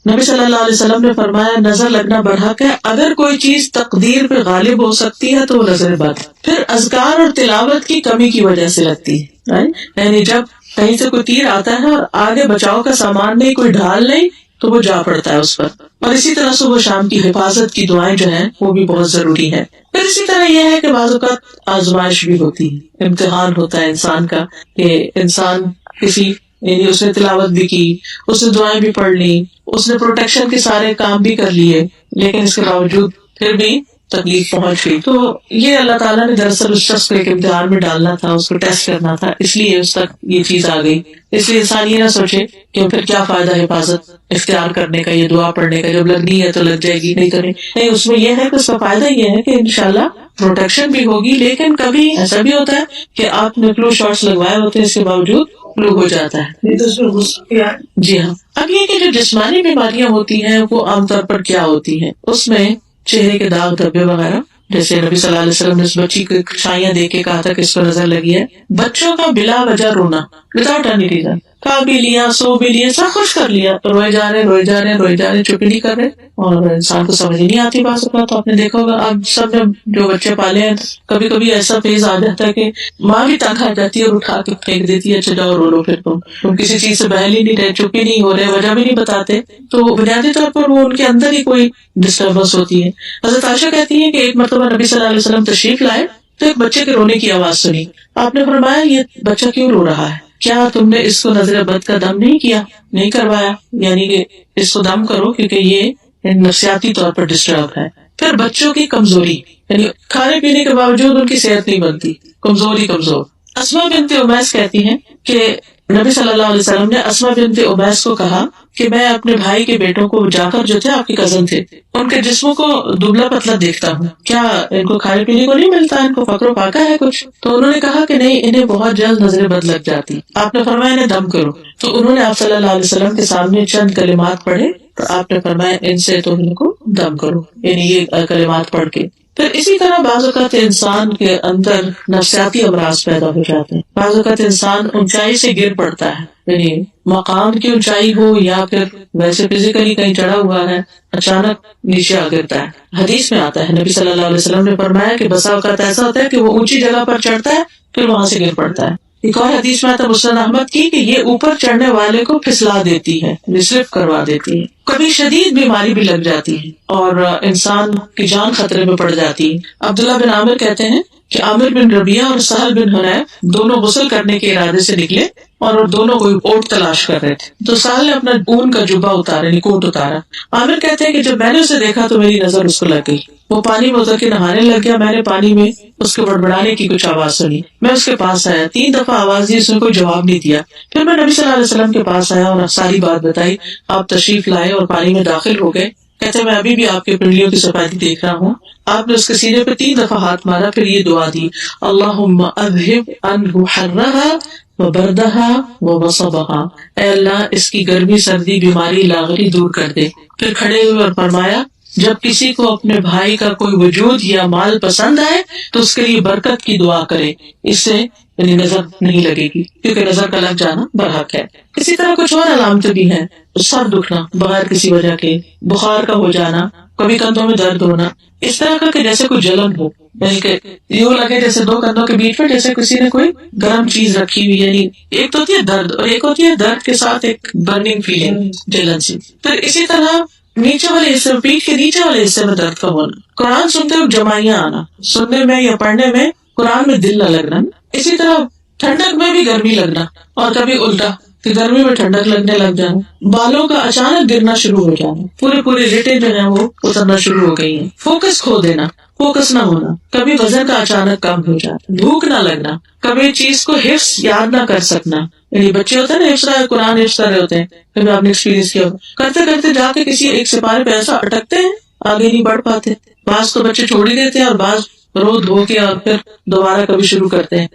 نبی صلی اللہ علیہ وسلم نے فرمایا نظر لگنا برحق ہے، اگر کوئی چیز تقدیر پہ غالب ہو سکتی ہے تو وہ نظر بد، پھر اذکار اور تلاوت کی کمی کی وجہ سے لگتی ہے، یعنی جب کہیں سے کوئی تیر آتا ہے اور آگے بچاؤ کا سامان نہیں، کوئی ڈھال نہیں، تو وہ جا پڑتا ہے اس پر. اور اسی طرح صبح شام کی حفاظت کی دعائیں جو ہیں وہ بھی بہت ضروری ہے. پھر اسی طرح یہ ہے کہ بعض اوقات آزمائش بھی ہوتی ہے، امتحان ہوتا ہے انسان کا، کہ انسان کسی، یعنی اس نے تلاوت بھی کی، اس نے دعائیں بھی پڑھ لی، اس نے پروٹیکشن کے سارے کام بھی کر لیے، لیکن اس کے باوجود پھر بھی تکلیف پہنچ گئی. تو یہ اللہ تعالیٰ نے دراصل اس شخص کو ایک امتحان میں ڈالنا تھا، اس کو ٹیسٹ کرنا تھا، اس لیے اس تک یہ چیز آ گئی. اس لیے انسان یہ نہ سوچے کہ پھر کیا فائدہ حفاظت اختیار کرنے کا، یہ دعا پڑھنے کا، جب لگنی ہے تو لگ جائے گی، نہیں تو نہیں. اس میں یہ ہے کہ اس کا فائدہ یہ ہے کہ انشاءاللہ پروٹیکشن بھی ہوگی. لیکن کبھی ایسا بھی ہوتا ہے کہ آپ نے فلو شاٹس لگوائے ہوتے ہیں، اس کے باوجود فلو ہو جاتا ہے. جی ہاں. اب یہ کہ جو جسمانی بیماریاں ہوتی ہیں وہ عام طور پر کیا ہوتی ہیں، اس میں چہرے کے داغ دھبے وغیرہ، جیسے نبی صلی اللہ علیہ وسلم نے اس بچی کو چھائیاں دے کے کہا تھا کہ اس کو نظر لگی ہے. بچوں کا بلا وجہ رونا، وداؤٹ اینی ریزن، کھا بھی لیا، سو بھی لیا، سب کچھ کر لیا، روئے جا رہے چپ ہی نہیں کر رہے، اور انسان کو سمجھ نہیں آتی بات. تو آپ نے دیکھا ہوگا آپ سب نے جو بچے پالے ہیں، کبھی کبھی ایسا فیز آ جاتا ہے کہ ماں بھی تنگ آ جاتی ہے اور اٹھا کے پھینک دیتی ہے، اچھا جاؤ رو لو، پھر تم کسی چیز سے بہل ہی نہیں رہے، چپ ہی نہیں ہو رہے، وجہ بھی نہیں بتاتے. تو بنیادی طور پر وہ ان کے اندر ہی کوئی ڈسٹربنس ہوتی ہے. حضرت عائشہ کہتی ہے کہ ایک مرتبہ نبی صلی اللہ علیہ وسلم تشریف لائے تو ایک بچے کے رونے کی آواز سنی. آپ نے فرمایا یہ بچہ کیوں رو رہا ہے؟ کیا تم نے اس کو نظر بد کا دم نہیں کیا، نہیں کروایا؟ یعنی کہ اس کو دم کرو، کیونکہ یہ نفسیاتی طور پر ڈسٹرب ہے. پھر بچوں کی کمزوری، یعنی کھانے پینے کے باوجود ان کی صحت نہیں بنتی، کمزور. اسماء بنت امیس کہتی ہیں کہ نبی صلی اللہ علیہ وسلم نے اسماء بنت امیس کو کہا کہ میں اپنے بھائی کے بیٹوں کو جا کر، جو تھے آپ کے کزن تھے، ان کے جسموں کو دبلا پتلا دیکھتا ہوں، کیا ان کو کھانے پینے کو نہیں ملتا، ان کو فقر و فاقہ ہے کچھ؟ تو انہوں نے کہا کہ نہیں، انہیں بہت جلد نظر بد لگ جاتی. آپ نے فرمایا انہیں دم کرو. تو انہوں نے آپ صلی اللہ علیہ وسلم کے سامنے چند کلمات پڑھے، تو آپ نے فرمایا ان سے تو ان کو دم کرو، یعنی یہ کلمات پڑھ کے. پھر اسی طرح بعض اوقات انسان کے اندر نفسیاتی امراض پیدا ہو جاتے ہیں. بعض اوقات انسان اونچائی سے گر پڑتا ہے، یعنی مقام کی اونچائی ہو یا پھر ویسے فزیکلی کہیں چڑھا ہوا ہے، اچانک نیچے آ گرتا ہے. حدیث میں آتا ہے، نبی صلی اللہ علیہ وسلم نے فرمایا کہ بسا اوقات ایسا ہوتا ہے کہ وہ اونچی جگہ پر چڑھتا ہے پھر وہاں سے گر پڑتا ہے. ایک اور حدیث میں آتا ہے مسند احمد کی کہ یہ اوپر چڑھنے والے کو پھسلا دیتی ہے، سلپ کروا دیتی ہے. کبھی شدید بیماری بھی لگ جاتی ہے اور انسان کی جان خطرے میں پڑ جاتی ہے. عبداللہ بن عامر کہتے ہیں کہ عامر بن ربیعہ اور سہل بن حنیف دونوں غسل کرنے کے ارادے سے نکلے اور دونوں کوئی اوٹ تلاش کر رہے تھے. تو سہل نے اپنا اون کا جبہ اتارا، یعنی کوٹ اتارا. عامر کہتے ہیں کہ جب میں نے اسے دیکھا تو میری نظر اس کو لگ گئی. وہ پانی میں اتر کے نہانے لگ گیا. میں نے پانی میں اس کے بڑبڑانے کی کچھ آواز سنی. میں اس کے پاس آیا، 3 دفعہ آواز دی، اس نے کوئی جواب نہیں دیا. پھر میں نبی صلی اللہ علیہ وسلم کے پاس آیا اور ساری بات بتائی. آپ تشریف لائے اور پانی میں داخل ہو گئے. کہتے میں ابھی بھی آپ کے پنڈلیوں کی صفائی دیکھ رہا ہوں. آپ نے اس کے سینے پہ 3 دفعہ ہاتھ مارا، پھر یہ دعا دی، اللہم اذہب عنہ حرہا وبردہا ووصبہا، اے اللہ اس کی گرمی، سردی، بیماری، لاغری دور کر دے. پھر کھڑے ہوئے اور فرمایا جب کسی کو اپنے بھائی کا کوئی وجود یا مال پسند آئے تو اس کے لیے برکت کی دعا کرے، اس سے یعنی نظر نہیں لگے گی، کیونکہ نظر کا لگ جانا برحق ہے. اسی طرح کچھ اور علامتیں بھی ہیں، سر دکھنا بغیر کسی وجہ کے، بخار کا ہو جانا، کبھی کندھوں میں درد ہونا، اس طرح کا کہ جیسے کوئی جلن ہو، یعنی کہ یوں لگے جیسے 2 کندھوں کے بیچ میں جیسے کسی نے کوئی گرم چیز رکھی ہوئی. یعنی ایک تو ہوتی ہے درد اور ایک ہوتی ہے درد کے ساتھ ایک برننگ فیلنگ، جلن سی. پھر اسی طرح نیچے والے حصے، پیٹھ کے نیچے والے حصے میں درد کا ہونا، قرآن سنتے ہوئے جمائیاں آنا، سننے میں یا پڑھنے میں قرآن میں دل نہ لگنا. اسی طرح ٹھنڈک میں بھی گرمی لگنا، اور کبھی الٹا کہ گرمی میں ٹھنڈک لگنے لگ جانا. بالوں کا اچانک گرنا شروع ہو جانا، پورے رٹیں جو ہیں وہ اترنا شروع ہو گئی ہیں. فوکس کھو دینا، فوکس نہ ہونا، کبھی وزن کا اچانک کم ہو جانا، بھوک نہ لگنا، کبھی چیز کو حفظ یاد نہ کر سکنا. یعنی بچے ہوتے ہیں نا حفظ رہے قرآن حفظ کر رہے ہوتے ہیں، کبھی آپ نے ایکسپیرینس کیا ہو، کرتے کرتے جا کے کسی ایک سپارے پہ ایسا اٹکتے ہیں آگے نہیں بڑھ پاتے. بعض تو بچے چھوڑ ہی دیتے ہیں اور بعض رو دھو کے اور پھر دوبارہ کبھی شروع کرتے ہیں.